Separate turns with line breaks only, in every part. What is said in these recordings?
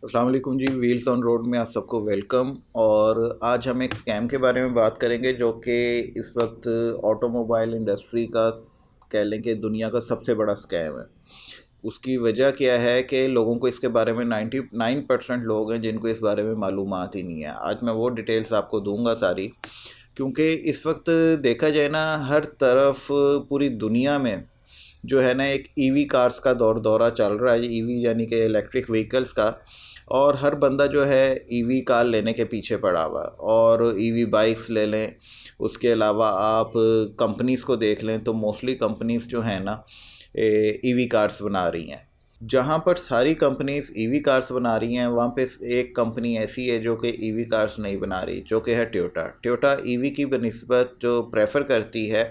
अस्सलाम वालेकुम जी। Wheels on road में आप सबको वेलकम। और आज हम एक स्कैम के बारे में बात करेंगे जो कि इस वक्त ऑटोमोबाइल इंडस्ट्री का कह लें कि दुनिया का सबसे बड़ा स्कैम है। उसकी वजह क्या है कि लोगों को इसके बारे में 99% लोग हैं जिनको इस बारे में मालूमात ही नहीं है। आज मैं वो डिटेल्स आपको दूंगा सारी, क्योंकि इस वक्त देखा जाए ना, हर तरफ पूरी दुनिया में जो है ना एक ईवी कार्स का दौरा चल रहा है। ईवी यानी कि इलेक्ट्रिक व्हीकल्स का। और हर बंदा जो है ईवी कार लेने के पीछे पड़ा हुआ है। और ईवी बाइक्स ले लें, उसके अलावा आप कंपनीज़ को देख लें तो मोस्टली कंपनीज़ जो हैं ना ईवी कार्स बना रही हैं। जहाँ पर सारी कंपनीज़ ईवी कार्स बना रही हैं वहाँ पे एक कंपनी ऐसी है जो कि ईवी कार्स नहीं बना रही, जो कि है टोयोटा। टोयोटा ईवी की बनिस्बत जो प्रेफर करती है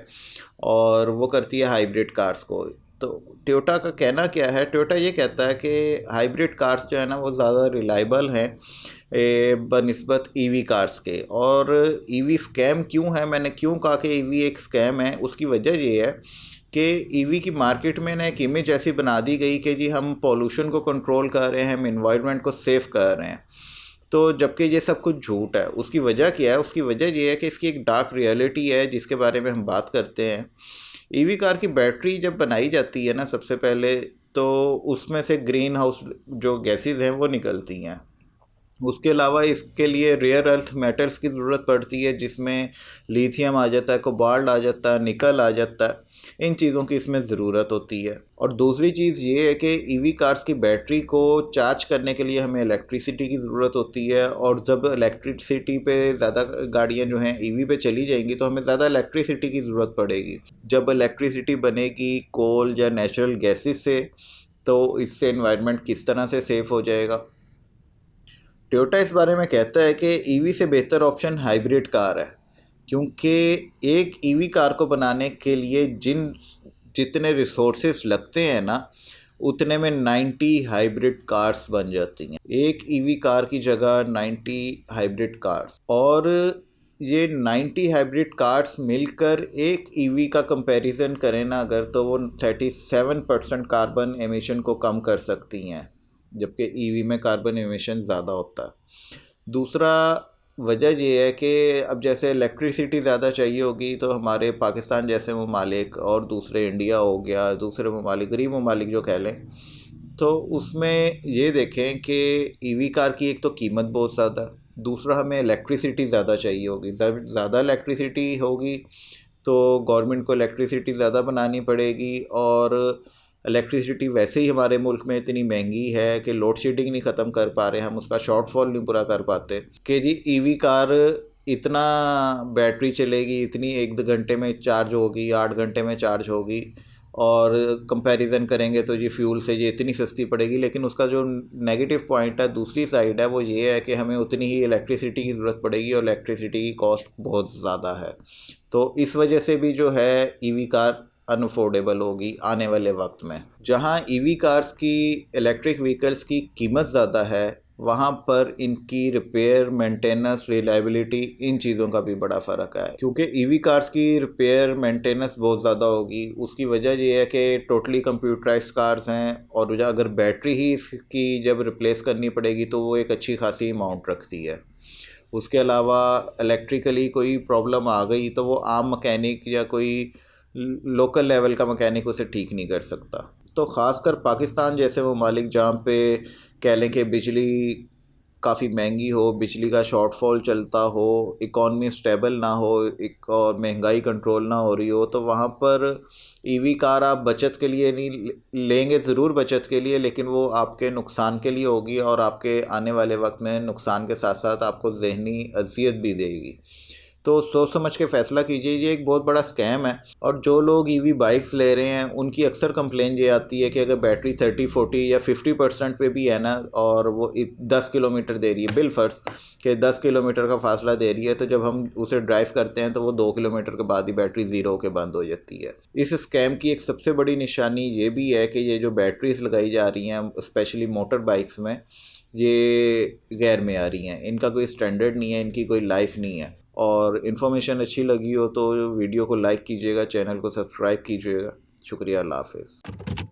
और वो करती है हाइब्रिड कार्स को। तो टोयोटा का कहना क्या है, टोयोटा ये कहता है कि हाइब्रिड कार्स जो है ना वो ज़्यादा रिलायबल हैं बनिस्बत ईवी कार्स के। और ईवी स्कैम क्यों है, मैंने क्यों कहा कि ईवी एक स्कैम है, उसकी वजह ये है कि ईवी की मार्केट में ना एक इमेज ऐसी बना दी गई कि जी हम पॉल्यूशन को कंट्रोल कर रहे हैं, हम इन्वायरमेंट को सेफ कर रहे हैं। तो जबकि ये सब कुछ झूठ है। उसकी वजह क्या है, उसकी वजह ये है कि इसकी एक डार्क रियलिटी है जिसके बारे में हम बात करते हैं। ईवी कार की बैटरी जब बनाई जाती है ना, सबसे पहले तो उसमें से ग्रीन हाउस जो गैसेस हैं वो निकलती हैं। उसके अलावा इसके लिए रेयर अर्थ मेटल्स की ज़रूरत पड़ती है, जिसमें लिथियम आ जाता है, कोबाल्ट आ जाता है, निकल आ जाता है। इन चीज़ों की इसमें ज़रूरत होती है। और दूसरी चीज़ ये है कि ईवी कार्स की बैटरी को चार्ज करने के लिए हमें इलेक्ट्रिसिटी की ज़रूरत होती है। और जब इलेक्ट्रिसिटी पे ज़्यादा गाड़ियाँ जो हैं ईवी पे चली जाएंगी तो हमें ज़्यादा इलेक्ट्रिसिटी की ज़रूरत पड़ेगी। जब इलेक्ट्रिसिटी बनेगी कोल या नेचुरल गैसेस से, तो इससे इन्वायरमेंट किस तरह से सेफ़ हो जाएगा। टोयोटा इस बारे में कहता है कि ईवी से बेहतर ऑप्शन हाइब्रिड कार है, क्योंकि एक ईवी कार को बनाने के लिए जितने रिसोर्सेस लगते हैं ना, उतने में 90 हाइब्रिड कार्स बन जाती हैं। एक ईवी कार की जगह 90 हाइब्रिड कार्स। और ये 90 हाइब्रिड कार्स मिलकर एक ईवी का कंपैरिजन करें ना अगर, तो वो 37% कार्बन एमिशन को कम कर सकती हैं, जबकि ईवी में कार्बन एमिशन ज़्यादा होता है। दूसरा वजह ये है कि अब जैसे इलेक्ट्रिसिटी ज़्यादा चाहिए होगी तो हमारे पाकिस्तान जैसे ममालिक और दूसरे इंडिया हो गया, दूसरे ममालिक, गरीब ममालिक जो कह लें, तो उसमें ये देखें कि ईवी कार की एक तो कीमत बहुत ज़्यादा है, दूसरा हमें इलेक्ट्रिसिटी ज़्यादा चाहिए होगी। जब ज़्यादा इलेक्ट्रिसिटी होगी तो गवर्नमेंट को इलेक्ट्रिसिटी ज़्यादा बनानी पड़ेगी। और इलेक्ट्रिसिटी वैसे ही हमारे मुल्क में इतनी महंगी है कि लोड शेडिंग नहीं ख़त्म कर पा रहे, हम उसका शॉर्टफॉल नहीं पूरा कर पाते कि जी ईवी कार इतना बैटरी चलेगी, इतनी 1-2 घंटे में चार्ज होगी, 8 घंटे में चार्ज होगी। और कंपैरिजन करेंगे तो ये फ्यूल से ये इतनी सस्ती पड़ेगी। लेकिन उसका जो नेगेटिव पॉइंट है, दूसरी साइड है, वो ये है कि हमें उतनी ही इलेक्ट्रिसिटी की ज़रूरत पड़ेगी और इलेक्ट्रिसिटी की कॉस्ट बहुत ज़्यादा है। तो इस वजह से भी जो है ईवी कार अनअफोर्डेबल होगी आने वाले वक्त में। जहां ईवी कार्स की, इलेक्ट्रिक व्हीकल्स की कीमत ज़्यादा है, वहाँ पर इनकी रिपेयर, मेंटेनेंस, रिलायबिलिटी, इन चीज़ों का भी बड़ा फ़र्क है। क्योंकि ईवी कार्स की रिपेयर मेंटेनेंस बहुत ज़्यादा होगी। उसकी वजह ये है कि टोटली कंप्यूटराइज्ड कार्स हैं, और अगर बैटरी ही इसकी जब रिप्लेस करनी पड़ेगी तो वो एक अच्छी खासी अमाउंट रखती है। उसके अलावा इलेक्ट्रिकली कोई प्रॉब्लम आ गई तो वो आम मकैनिक या कोई लोकल लेवल का मकैनिक उसे ठीक नहीं कर सकता। तो ख़ासकर पाकिस्तान जैसे ममालिक जहाँ पे कह लें कि बिजली काफ़ी महंगी हो, बिजली का शॉर्टफॉल चलता हो, इकॉनमी स्टेबल ना हो, एक और महंगाई कंट्रोल ना हो रही हो, तो वहाँ पर ईवी कार आप बचत के लिए नहीं लेंगे, ज़रूर बचत के लिए, लेकिन वो आपके नुकसान के लिए होगी और आपके आने वाले वक्त में नुकसान के साथ साथ आपको ज़हनी अज़ियत भी देगी। तो सोच समझ के फ़ैसला कीजिए, ये एक बहुत बड़ा स्कैम है। और जो लोग ईवी बाइक्स ले रहे हैं उनकी अक्सर कंप्लेन ये आती है कि अगर बैटरी 30-40 या 50% पे भी है ना, और वो 10 किलोमीटर दे रही है, बिलफर्ज कि 10 किलोमीटर का फासला दे रही है, तो जब हम उसे ड्राइव करते हैं तो वो 2 किलोमीटर के बाद ही बैटरी ज़ीरो के बंद हो जाती है। इस स्कैम की एक सबसे बड़ी निशानी ये भी है कि ये जो बैटरीज लगाई जा रही हैं स्पेशली मोटर बाइक्स में, ये गैर मेयारी हैं, इनका कोई स्टैंडर्ड नहीं है, इनकी कोई लाइफ नहीं है। और इन्फॉर्मेशन अच्छी लगी हो तो वीडियो को लाइक कीजिएगा, चैनल को सब्सक्राइब कीजिएगा। शुक्रिया, अल्लाह हाफ़िज़।